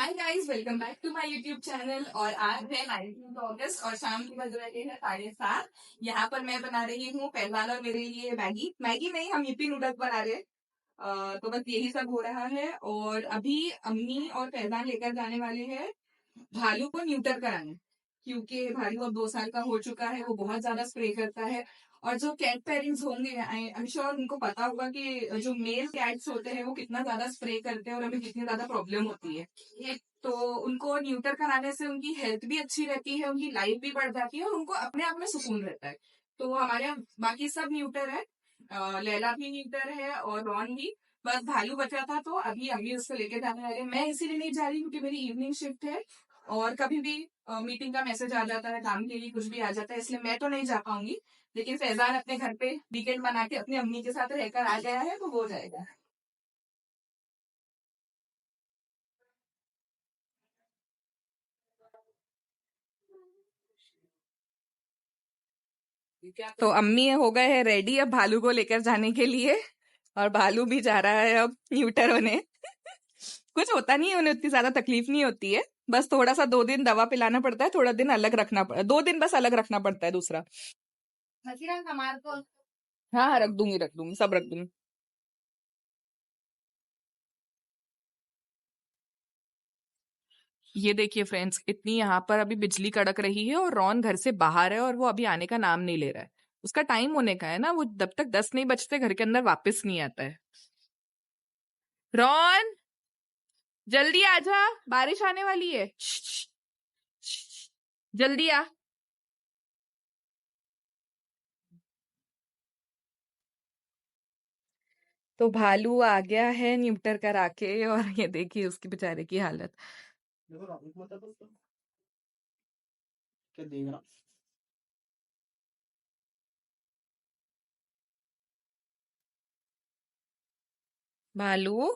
Hi guys, welcome back to my YouTube channel. और आज है 19 अगस्त और शाम की बज रहे हैं 7:30। यहाँ पर मैं बना रही हूँ पहलवान और मेरे लिए मैगी। मैगी नहीं, हम यूपी नूडल्स बना रहे हैं। तो बस यही सब हो रहा है। और अभी अम्मी और पहलवान लेकर जाने वाले हैं भालू को न्यूटर कराने, क्योंकि भालू अब 2 साल का हो चुका है। वो बहुत ज्यादा स्प्रे करता है। और जो कैट पेरेंट्स होंगे, आई एम श्योर उनको पता होगा कि जो मेल कैट्स होते हैं वो कितना ज्यादा स्प्रे करते हैं और हमें कितनी ज्यादा प्रॉब्लम होती है। तो उनको न्यूटर कराने से उनकी हेल्थ भी अच्छी रहती है, उनकी लाइफ भी बढ़ जाती है और उनको अपने आप में सुकून रहता है। तो हमारे यहाँ बाकी सब न्यूटर है। लैला भी न्यूटर है और रॉन भी। बस भालू बचा था, तो अभी अम्मी उसको लेके जाने वाले हैं। मैं इसीलिए नहीं जा रही क्योंकि मेरी इवनिंग शिफ्ट है और कभी भी मीटिंग का मैसेज आ जाता है, काम के लिए कुछ भी आ जाता है, इसलिए मैं तो नहीं जा पाऊंगी। लेकिन फैजान अपने घर पे वीकेंड बना के अपनी अम्मी के साथ रहकर आ गया है, तो हो जाएगा। तो अम्मी हो गए हैं रेडी अब भालू को लेकर जाने के लिए। और भालू भी जा रहा है अब न्यूटर होने। कुछ होता नहीं है, उन्हें उतनी ज्यादा तकलीफ नहीं होती है। बस थोड़ा सा 2 दिन दवा पिलाना पड़ता है, थोड़ा दिन अलग रखना पड़ता है, 2 दिन बस अलग रखना पड़ता है। दूसरा हाँ हाँ, रख दूंगी सब रख दूंगी। ये देखिए फ्रेंड्स, इतनी यहाँ पर अभी बिजली कड़क रही है और रॉन घर से बाहर है और वो अभी आने का नाम नहीं ले रहा है। उसका टाइम होने का है ना, वो जब तक 10 नहीं बजते घर के अंदर वापस नहीं आता है। रॉन, जल्दी आजा, बारिश आने वाली है। जल्दी आ। तो भालू आ गया है न्यूटर करा के, और ये देखिए उसकी बेचारे की हालत। भालू,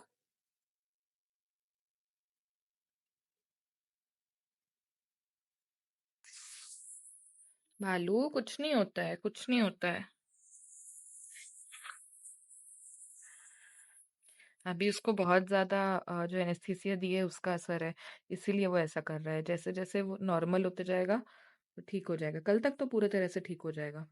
भालू, कुछ नहीं होता है, कुछ नहीं होता है। अभी उसको बहुत ज्यादा जो एनेस्थीसिया दी है उसका असर है, इसीलिए वो ऐसा कर रहा है। जैसे जैसे वो नॉर्मल होते जाएगा तो ठीक हो जाएगा, कल तक तो पूरे तरह से ठीक हो जाएगा।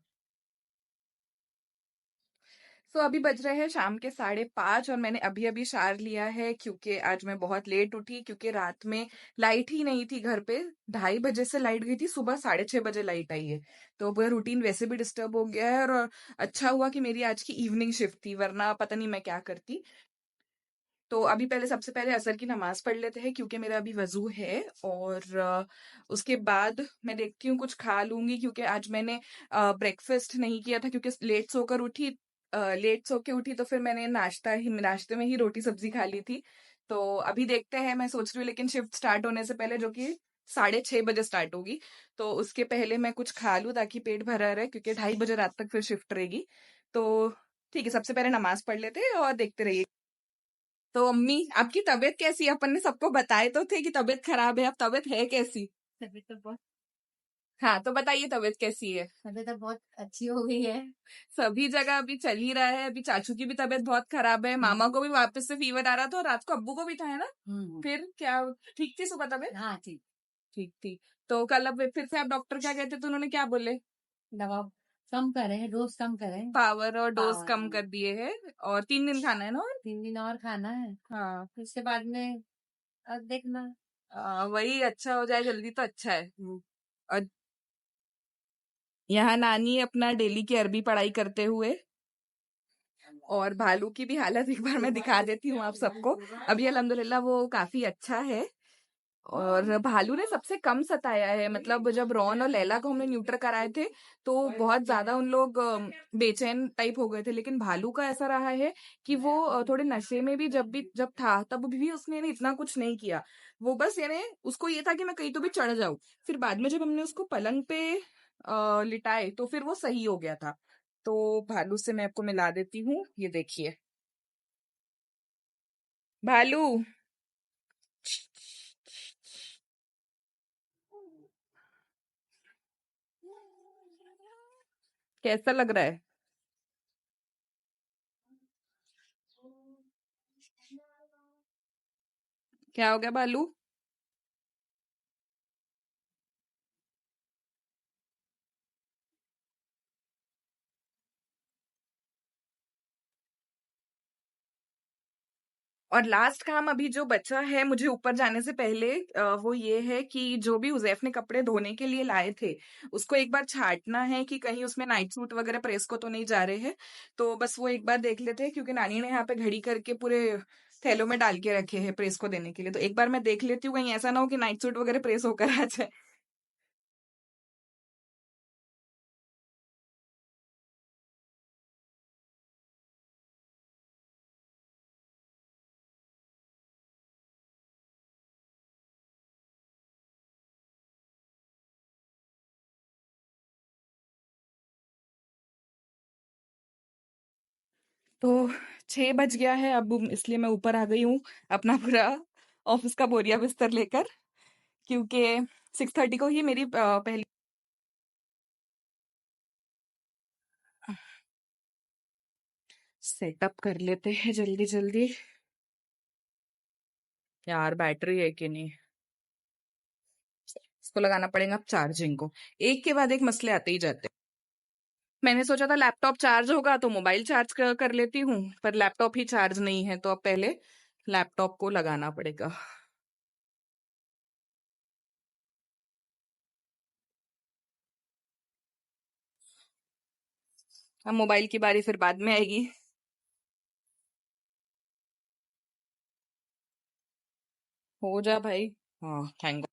सो अभी बज रहे हैं शाम के 5:30 और मैंने अभी अभी शार लिया है, क्योंकि आज मैं बहुत लेट उठी, क्योंकि रात में लाइट ही नहीं थी घर पे। 2:30 बजे से लाइट गई थी, सुबह 6:30 बजे लाइट आई है। तो पूरा रूटीन वैसे भी डिस्टर्ब हो गया है। और अच्छा हुआ कि मेरी आज की इवनिंग शिफ्ट थी, वरना पता नहीं मैं क्या करती। तो अभी पहले सबसे पहले असर की नमाज पढ़ लेते हैं, क्योंकि मेरा अभी वजू है। और उसके बाद मैं देखती हूँ कुछ खा लूंगी, क्योंकि आज मैंने ब्रेकफास्ट नहीं किया था, क्योंकि लेट सो के उठी, तो फिर मैंने नाश्ते में ही रोटी सब्जी खा ली थी। तो अभी देखते हैं, मैं सोच रही हूँ लेकिन शिफ्ट स्टार्ट होने से पहले, जो कि 6:30 बजे स्टार्ट होगी, तो उसके पहले मैं कुछ खा लूँ ताकि पेट भरा रहे, क्योंकि 2:30 बजे रात तक फिर शिफ्ट रहेगी। तो ठीक है, सबसे पहले नमाज पढ़ लेते हैं और देखते रहिए। तो अम्मी, आपकी तबीयत कैसी है? अपन ने सबको बताए तो थे कि तबीयत खराब है, अब तबीयत है कैसी? तबीयत तो बहुत हाँ, तो बताइए तबीयत कैसी है? तबीयत तो बहुत अच्छी हो गई है। सभी जगह अभी चल ही रहा है। अभी चाचू की भी तबीयत बहुत खराब है, मामा को भी वापस से फीवर आ रहा था, और रात को अब्बू को भी था, है ना? फिर क्या, ठीक थी सुबह तबीयत? हाँ ठीक। ठीक थी। तो कल अब फिर से आप डॉक्टर क्या कहते, तो उन्होंने क्या बोले? दवा कम करें, डोज कम करें। पावर और डोज कम हाँ, कर दिए हैं। और 3 दिन खाना है ना? और 3 दिन और खाना है। हाँ, फिर उसके बाद में अब देखना। वही अच्छा हो जाए जल्दी तो अच्छा है। और यहाँ नानी अपना डेली की अरबी पढ़ाई करते हुए, और भालू की भी हालत एक बार मैं दिखा देती हूँ आप सबको। अभी अल्हम्दुलिल्लाह वो काफी अच्छा है। और भालू ने सबसे कम सताया है, मतलब जब रॉन और लैला को हमने न्यूटर कराए थे तो बहुत ज्यादा उन लोग बेचैन टाइप हो गए थे। लेकिन भालू का ऐसा रहा है कि वो थोड़े नशे में भी जब था तब भी उसने इतना कुछ नहीं किया। वो बस उसको ये था कि मैं कहीं तो भी चढ़ जाऊं। फिर बाद में जब हमने उसको पलंग पे लिटाए तो फिर वो सही हो गया था। तो भालू से मैं आपको मिला देती हूँ, ये देखिए भालू। कैसा लग रहा है? क्या हो गया भालू? और लास्ट काम अभी जो बचा है मुझे ऊपर जाने से पहले वो ये है कि जो भी उज़ैफ ने कपड़े धोने के लिए लाए थे, उसको एक बार छाँटना है कि कहीं उसमें नाइट सूट वगैरह प्रेस को तो नहीं जा रहे हैं। तो बस वो एक बार देख लेते हैं क्योंकि नानी ने यहाँ पे घड़ी करके पूरे थैलों में डाल के रखे हैं प्रेस को देने के लिए। तो एक बार मैं देख लेती हूँ कहीं ऐसा ना हो कि नाइट सूट वगैरह प्रेस होकर आ जाए। तो 6 बज गया है अब इसलिए मैं ऊपर आ गई हूँ अपना पूरा ऑफिस का बोरिया बिस्तर लेकर क्योंकि 6:30 को ही मेरी पहली सेटअप कर लेते हैं जल्दी जल्दी। यार बैटरी है कि नहीं, इसको लगाना पड़ेगा अब चार्जिंग को। एक के बाद एक मसले आते ही जाते हैं। मैंने सोचा था लैपटॉप चार्ज होगा तो मोबाइल चार्ज कर लेती हूँ, पर लैपटॉप ही चार्ज नहीं है तो अब पहले लैपटॉप को लगाना पड़ेगा। अब मोबाइल की बारी फिर बाद में आएगी। हो जा भाई। हाँ थैंक।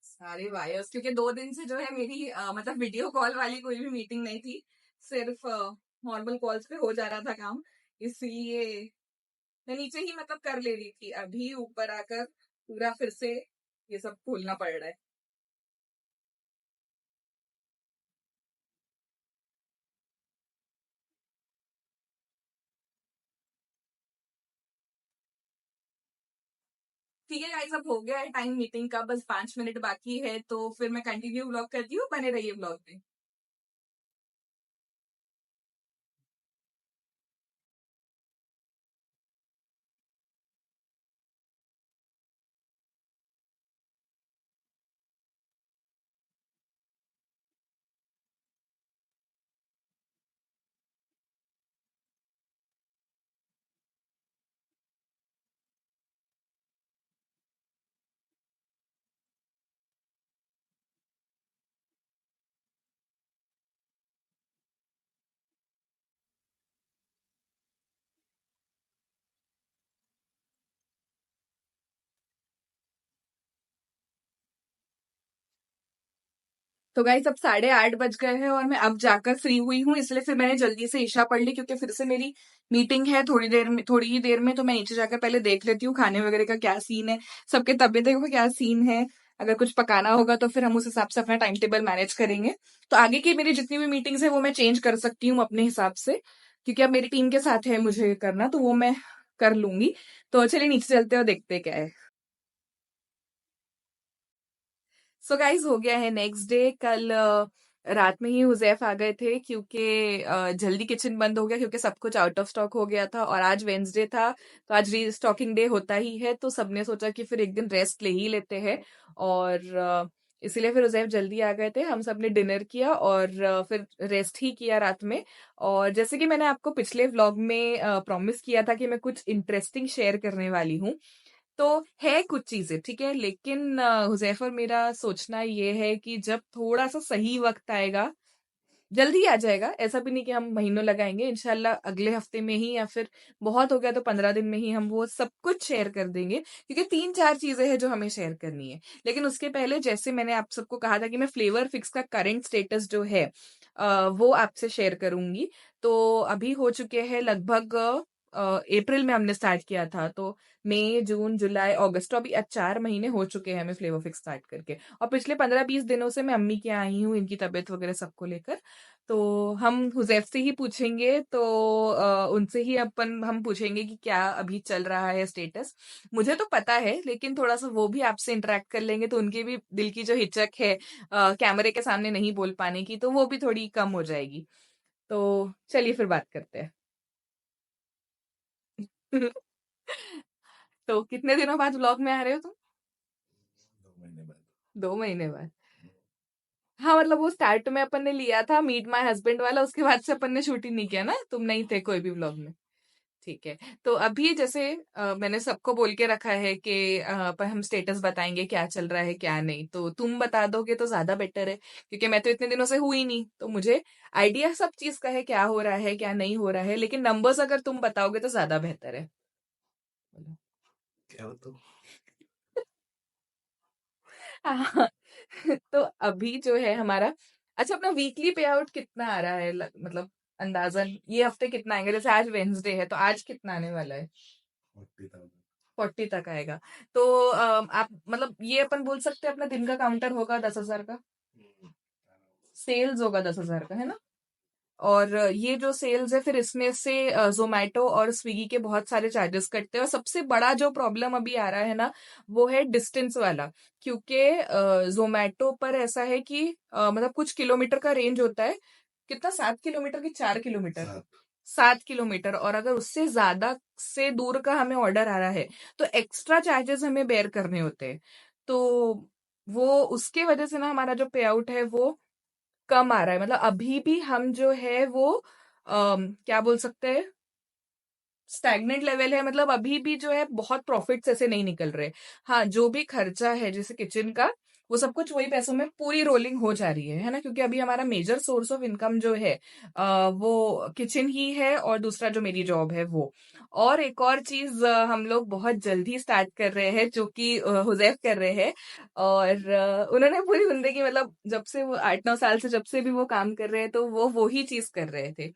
सारे वायर्स क्योंकि 2 दिन से जो है मेरी मतलब वीडियो कॉल वाली कोई भी मीटिंग नहीं थी, सिर्फ नॉर्मल कॉल्स पे हो जा रहा था काम, इसलिए मैं नीचे ही मतलब कर ले रही थी। अभी ऊपर आकर पूरा फिर से ये सब खोलना पड़ रहा है। ठीक है गाइस, अब हो गया है टाइम मीटिंग का, बस 5 मिनट बाकी है तो फिर मैं कंटिन्यू व्लॉग करती हूँ, बने रहिए व्लॉग में। तो गाइस अब 8:30 बज गए हैं और मैं अब जाकर फ्री हुई हूँ, इसलिए फिर मैंने जल्दी से ईशा पढ़ ली क्योंकि फिर से मेरी मीटिंग है थोड़ी देर में, थोड़ी ही देर में। तो मैं नीचे जाकर पहले देख लेती हूँ खाने वगैरह का क्या सीन है, सबके तबीयतों का क्या सीन है। अगर कुछ पकाना होगा तो फिर हम उस हिसाब से अपना टाइम टेबल मैनेज करेंगे। तो आगे की मेरी जितनी भी मीटिंग्स है वो मैं चेंज कर सकती हूँ अपने हिसाब से, क्योंकि अब मेरी टीम के साथ है मुझे करना, तो वो मैं कर लूंगी। तो चलिए नीचे चलते हैं और देखते हैं क्या है। सो गाइस हो गया है नेक्स्ट डे। कल रात में ही हुजैफ आ गए थे क्योंकि जल्दी किचन बंद हो गया क्योंकि सब कुछ आउट ऑफ स्टॉक हो गया था, और आज वेंसडे था तो आज रीस्टॉकिंग डे होता ही है, तो सबने सोचा कि फिर एक दिन रेस्ट ले ही लेते हैं। और इसीलिए फिर हुजैफ जल्दी आ गए थे, हम सब ने डिनर किया और फिर रेस्ट ही किया रात में। और जैसे कि मैंने आपको पिछले व्लॉग में प्रॉमिस किया था कि मैं कुछ इंटरेस्टिंग शेयर करने वाली हूँ, तो है कुछ चीजें ठीक है, लेकिन हुजैफर मेरा सोचना ये है कि जब थोड़ा सा सही वक्त आएगा जल्दी आ जाएगा, ऐसा भी नहीं कि हम महीनों लगाएंगे, इंशाल्लाह अगले हफ्ते में ही या फिर बहुत हो गया तो 15 दिन में ही हम वो सब कुछ शेयर कर देंगे, क्योंकि 3-4 चीजें हैं जो हमें शेयर करनी है। लेकिन उसके पहले जैसे मैंने आप सबको कहा था कि मैं फ्लेवर फिक्स का करंट स्टेटस जो है वो आपसे शेयर करूंगी। तो अभी हो चुके हैं लगभग अप्रैल में हमने स्टार्ट किया था, तो मई जून जुलाई अगस्त, तो अभी 4 महीने हो चुके हैं हमें फ्लेवर फिक्स स्टार्ट करके। और पिछले 15-20 दिनों से मैं अम्मी के यहाँ आई हूँ इनकी तबीयत वगैरह सबको लेकर। तो हम हुजैफ से ही पूछेंगे, तो उनसे ही अपन हम पूछेंगे कि क्या अभी चल रहा है स्टेटस। मुझे तो पता है लेकिन थोड़ा सा वो भी आपसे इंटरेक्ट कर लेंगे तो उनके भी दिल की जो हिचक है कैमरे के सामने नहीं बोल पाने की, तो वो भी थोड़ी कम हो जाएगी। तो चलिए फिर बात करते हैं। तो कितने दिनों बाद व्लॉग में आ रहे हो तुम? 2 महीने बाद। हाँ मतलब वो स्टार्ट में अपन ने लिया था मीट माय हस्बैंड वाला, उसके बाद से अपन ने शूट ही नहीं किया ना, तुम नहीं थे कोई भी व्लॉग में। ठीक है। तो अभी जैसे मैंने सबको बोल के रखा है कि पर हम स्टेटस बताएंगे क्या चल रहा है क्या नहीं, तो तुम बता दोगे तो ज्यादा बेटर है, क्योंकि मैं तो इतने दिनों से हुई नहीं, तो मुझे आइडिया सब चीज का है क्या हो रहा है क्या नहीं हो रहा है, लेकिन नंबर्स अगर तुम बताओगे तो ज्यादा बेहतर है। बोलो। क्या हो तो हाँ, तो अभी जो है हमारा, अच्छा अपना वीकली पे आउट कितना आ रहा है, मतलब अंदाजन ये हफ्ते कितना आएंगे, जैसे आज वेंसडे है तो आज कितना आने वाला है? 40,000। 40 तक आएगा। तो आप मतलब ये अपन बोल सकते हैं अपना दिन का काउंटर होगा 10,000 का, सेल्स होगा 10,000 का, है ना? और ये जो सेल्स है फिर इसमें से जोमेटो और स्विगी के बहुत सारे चार्जेस कटते हैं, और सबसे बड़ा जो प्रॉब्लम अभी आ रहा है ना, वो है डिस्टेंस वाला। क्योंकि जोमेटो पर ऐसा है कि मतलब कुछ किलोमीटर का रेंज होता है, कितना, 7 किलोमीटर की 4 किलोमीटर, 7 किलोमीटर, और अगर उससे ज्यादा से दूर का हमें ऑर्डर आ रहा है तो एक्स्ट्रा चार्जेस हमें बेयर करने होते हैं। तो वो उसके वजह से ना हमारा जो पे आउट है वो कम आ रहा है। मतलब अभी भी हम जो है वो क्या बोल सकते हैं, स्टैग्नेंट लेवल है, मतलब अभी भी जो है बहुत प्रॉफिट्स ऐसे नहीं निकल रहे। हाँ, जो भी खर्चा है जैसे किचन का, वो सब कुछ वही पैसों में पूरी रोलिंग हो जा रही है ना, क्योंकि अभी हमारा मेजर सोर्स ऑफ इनकम जो है वो किचन ही है, और दूसरा जो मेरी जॉब है वो। और एक और चीज हम लोग बहुत जल्दी स्टार्ट कर रहे हैं, जो कि हुजैफ कर रहे हैं। और उन्होंने पूरी जिंदगी, मतलब जब से वो 8-9 साल से जब से भी वो काम कर रहे हैं, तो वो ही चीज कर रहे थे।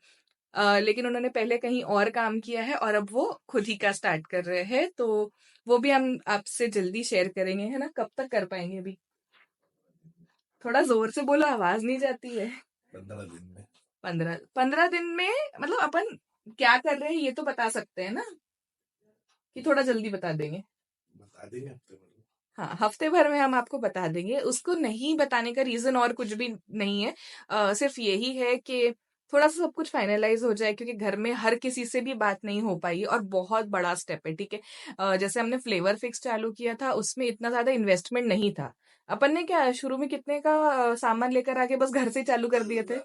लेकिन उन्होंने पहले कहीं और काम किया है और अब वो खुद ही का स्टार्ट कर रहे हैं, तो वो भी हम आपसे जल्दी शेयर करेंगे, है ना? कब तक कर पाएंगे अभी? थोड़ा जोर से बोलो, आवाज नहीं जाती है। 15 दिन में। 15 15 दिन में, मतलब अपन क्या कर रहे हैं ये तो बता सकते हैं ना, कि थोड़ा जल्दी बता देंगे? बता देंगे हफ्ते भर में। हाँ, हफ्ते भर में हम आपको बता देंगे। उसको नहीं बताने का रीजन और कुछ भी नहीं है, सिर्फ यही है कि थोड़ा सा सब कुछ फाइनलाइज हो जाए, क्योंकि घर में हर किसी से भी बात नहीं हो पाई, और बहुत बड़ा स्टेप है, ठीक है? जैसे हमने फ्लेवर फिक्स चालू किया था, उसमें इतना ज्यादा इन्वेस्टमेंट नहीं था। अपन ने क्या शुरू में कितने का सामान लेकर आके बस घर से ही चालू कर दिए थे,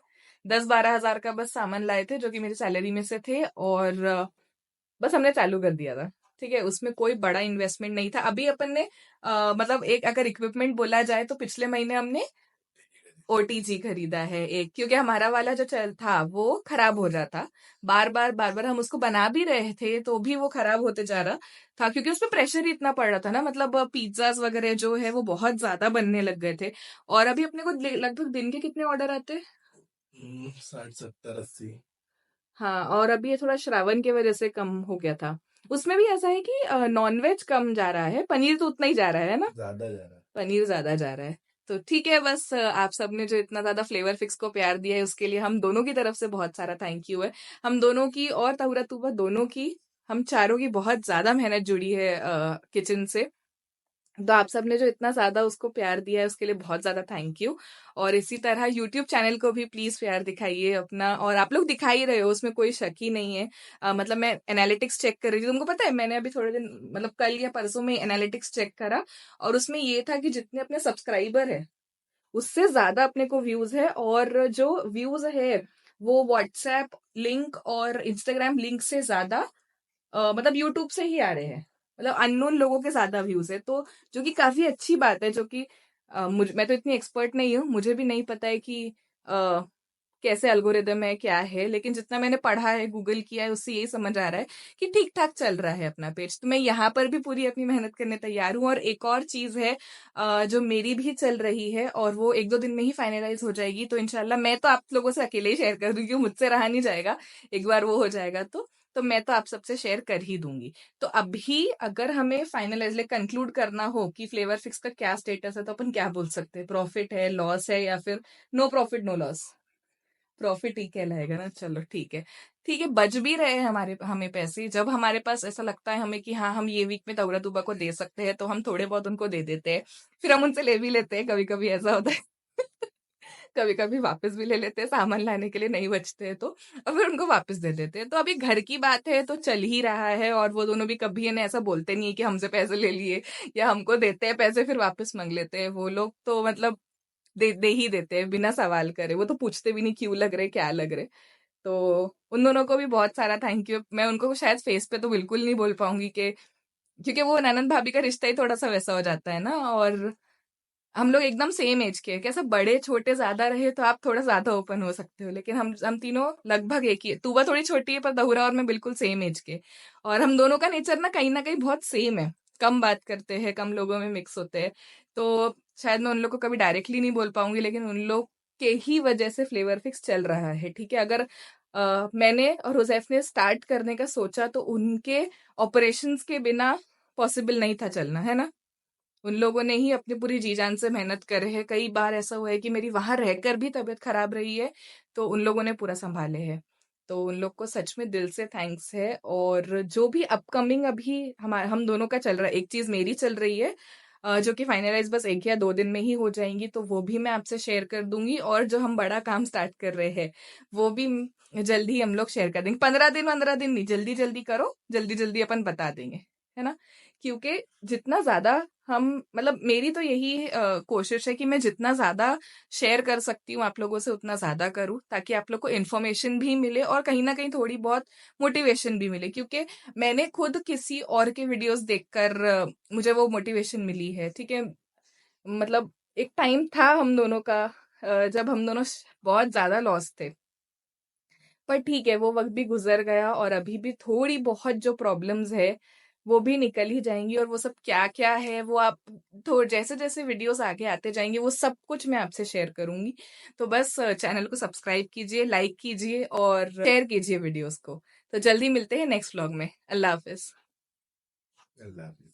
10-12 हजार का बस सामान लाए थे, जो कि मेरी सैलरी में से थे, और बस हमने चालू कर दिया था। ठीक है, उसमें कोई बड़ा इन्वेस्टमेंट नहीं था। अभी अपन ने मतलब एक अगर इक्विपमेंट बोला जाए तो पिछले महीने हमने ओटीजी खरीदा है एक, क्योंकि हमारा वाला जो चल था वो खराब हो रहा था, बार बार हम उसको बना भी रहे थे तो भी वो खराब होते जा रहा था, क्योंकि उसमें प्रेशर ही इतना पड़ रहा था ना, मतलब पिज्जाज वगैरह जो है वो बहुत ज्यादा बनने लग गए थे। और अभी अपने को लगभग दिन के कितने ऑर्डर आते हैं? 60, 70, 80। हाँ, और अभी ये थोड़ा श्रावण की वजह से कम हो गया था। उसमें भी ऐसा है कि नॉनवेज कम जा रहा है, पनीर तो उतना ही जा रहा है ना? ज्यादा जा रहा है। पनीर ज्यादा जा रहा है। तो ठीक है, बस आप सबने जो इतना ज्यादा फ्लेवर फिक्स को प्यार दिया है उसके लिए हम दोनों की तरफ से बहुत सारा थैंक यू है। हम दोनों की और तहुरा तुबा दोनों की, हम चारों की बहुत ज्यादा मेहनत जुड़ी है किचन से। तो आप सबने जो इतना ज्यादा उसको प्यार दिया है उसके लिए बहुत ज्यादा थैंक यू। और इसी तरह यूट्यूब चैनल को भी प्लीज प्यार दिखाइए अपना, और आप लोग दिखा ही रहे हो, उसमें कोई शक ही नहीं है। मतलब मैं एनालिटिक्स चेक कर रही थी, तुमको पता है मैंने अभी थोड़े दिन, मतलब कल या परसों में एनालिटिक्स चेक करा, और उसमें ये था कि जितने अपने सब्सक्राइबर है उससे ज्यादा अपने को व्यूज है, और जो व्यूज है वो व्हाट्सएप लिंक और इंस्टाग्राम लिंक से ज्यादा मतलब यूट्यूब से ही आ रहे हैं, मतलब अननोन लोगों के ज्यादा व्यूज है, तो जो कि काफी अच्छी बात है। जो कि मैं तो इतनी एक्सपर्ट नहीं हूँ, मुझे भी नहीं पता है कि अ, कैसे एल्गोरिदम है क्या है, लेकिन जितना मैंने पढ़ा है गूगल किया है उससे यही समझ आ रहा है कि ठीक ठाक चल रहा है अपना पेज। तो मैं यहाँ पर भी पूरी अपनी मेहनत करने तैयार हूँ। और एक और चीज है जो मेरी भी चल रही है, और वो 1-2 दिन में ही फाइनलाइज हो जाएगी, तो इनशाला मैं तो आप लोगों से अकेले ही शेयर कर दूंगी, मुझसे रहा नहीं जाएगा। एक बार वो हो जाएगा तो मैं तो आप सबसे शेयर कर ही दूंगी। तो अभी अगर हमें फाइनलाइज कंक्लूड करना हो कि फ्लेवर फिक्स का क्या स्टेटस है, तो अपन क्या बोल सकते हैं? प्रॉफिट है, लॉस है, या फिर no profit no loss? Profit ही कहलाएगा ना। चलो ठीक है, ठीक है, बच भी रहे हैं हमारे हमें पैसे, जब हमारे पास ऐसा लगता है हमें कि हाँ हम ये वीक में तगड़ा तुबा को दे सकते हैं, तो हम थोड़े बहुत उनको दे देते हैं, फिर हम उनसे ले भी लेते हैं, कभी कभी ऐसा होता है। कभी कभी वापस भी ले लेते हैं, सामान लाने के लिए नहीं बचते हैं तो, और फिर उनको वापस दे देते हैं। तो अभी घर की बात है तो चल ही रहा है, और वो दोनों भी कभी इन्हें ऐसा बोलते नहीं है कि हमसे पैसे ले लिए, या हमको देते हैं पैसे फिर वापस मांग लेते हैं। वो लोग तो मतलब दे ही देते हैं बिना सवाल करे, वो तो पूछते भी नहीं क्यों लग रहे क्या लग रहे। तो उन दोनों को भी बहुत सारा थैंक यू। मैं उनको शायद फेस पे तो बिल्कुल नहीं बोल पाऊंगी कि, क्योंकि वो ननंद भाभी का रिश्ता ही थोड़ा सा वैसा हो जाता है ना, और हम लोग एकदम सेम एज के हैं। कैसे बड़े छोटे ज्यादा रहे तो आप थोड़ा ज्यादा ओपन हो सकते हो, लेकिन हम तीनों लगभग एक ही है। तूबा थोड़ी छोटी है पर दहुरा और मैं बिल्कुल सेम एज के, और हम दोनों का नेचर ना कहीं बहुत सेम है। कम बात करते हैं, कम लोगों में मिक्स होते हैं, तो शायद मैं उन लोग को कभी डायरेक्टली नहीं बोल पाऊंगी, लेकिन उन लोग के ही वजह से फ्लेवर फिक्स चल रहा है। ठीक है, अगर मैंने और हुजैफ ने स्टार्ट करने का सोचा तो उनके ऑपरेशंस के बिना पॉसिबल नहीं था चलना, है ना। उन लोगों ने ही अपनी पूरी जी जान से मेहनत करे है। कई बार ऐसा हुआ है कि मेरी वहां रहकर भी तबीयत खराब रही है, तो उन लोगों ने पूरा संभाले है। तो उन लोग को सच में दिल से थैंक्स है। और जो भी अपकमिंग अभी हम दोनों का चल रहा है, एक चीज मेरी चल रही है जो कि फाइनलाइज बस 1 या 2 दिन में ही हो जाएंगी, तो वो भी मैं आपसे शेयर कर दूंगी। और जो हम बड़ा काम स्टार्ट कर रहे हैं वो भी जल्दी ही हम लोग शेयर कर देंगे। 15 दिन नहीं, जल्दी जल्दी करो, जल्दी जल्दी अपन बता देंगे, है ना। क्योंकि जितना ज्यादा हम, मतलब मेरी तो यही कोशिश है कि मैं जितना ज्यादा शेयर कर सकती हूँ आप लोगों से उतना ज्यादा करूँ, ताकि आप लोग को इन्फॉर्मेशन भी मिले और कहीं ना कहीं थोड़ी बहुत मोटिवेशन भी मिले। क्योंकि मैंने खुद किसी और के वीडियोस देखकर मुझे वो मोटिवेशन मिली है। ठीक है, मतलब एक टाइम था हम दोनों का जब हम दोनों बहुत ज्यादा लॉस थे, पर ठीक है वो वक्त भी गुजर गया, और अभी भी थोड़ी बहुत जो प्रॉब्लम्स है वो भी निकल ही जाएंगी। और वो सब क्या क्या है वो आप तो जैसे जैसे वीडियोस आगे आते जाएंगे वो सब कुछ मैं आपसे शेयर करूंगी। तो बस चैनल को सब्सक्राइब कीजिए, लाइक कीजिए और शेयर कीजिए वीडियोस को। तो जल्दी मिलते हैं नेक्स्ट व्लॉग में। अल्लाह हाफिज। अल्लाह हाफिज।